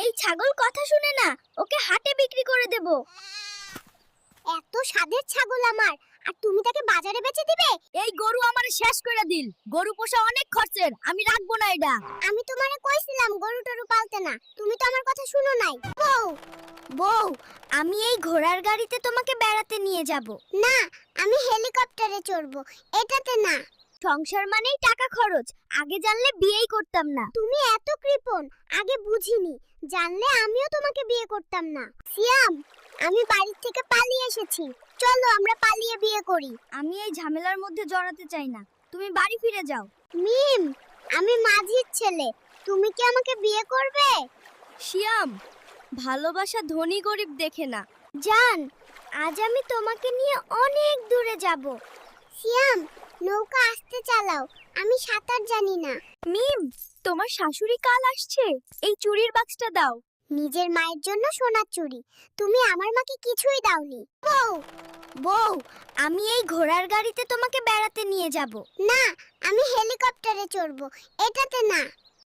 এই ছাগল কথা শুনে না, ওকে হাটে বিক্রি করে দেব। এত স্বাদের ছাগল আমার, আর তুমি তাকে বাজারে বেচে দিবে? এই গরু আমারে শেষ করে দিল। গরু পোষা অনেক খরচের, আমি রাখবো না এটা। আমি তোমারে কইছিলাম গরু টরু পালতে না, তুমি তো আমার কথা শুনো নাই। বউ, বউ, আমি এই ঘোড়ার গাড়িতে তোমাকে বেড়াতে নিয়ে যাব। না, আমি হেলিকপ্টারে চড়বো, এটাতে না। সংসার মানেই টাকা খরচ, আগে জানলে বিয়েই করতাম না। তুমি এত কৃপণ, আগে বুঝিনি। জানলে আমিও তোমাকে বিয়ে করতাম না। সিয়াম, আমি বাড়ি থেকে পালিয়ে এসেছি, চলো আমরা পালিয়ে বিয়ে করি। আমি এই ঝামেলার মধ্যে জড়াতে চাই না, তুমি বাড়ি ফিরে যাও। মিম, আমি মাঝির ছেলে, তুমি কি আমাকে বিয়ে করবে? শিয়াম, ভালোবাসা ধনী গরিব দেখে না। জান, আজ আমি তোমাকে নিয়ে অনেক দূরে যাব। সিয়াম, নৌকা আস্তে চালাও, আমি সাঁতার জানি না। মিম, তোমার শাশুড়ি কাল আসছে, এই চুড়ির বাক্সটা দাও। নিজের মায়ের জন্য সোনার চুড়ি, তুমি আমার মাকে কিছুই দাওনি। বউ, বউ, আমি এই ঘোড়ার গাড়িতে তোমাকে বেড়াতে নিয়ে যাব। না, আমি হেলিকপ্টারে চড়বো, এটাতে না।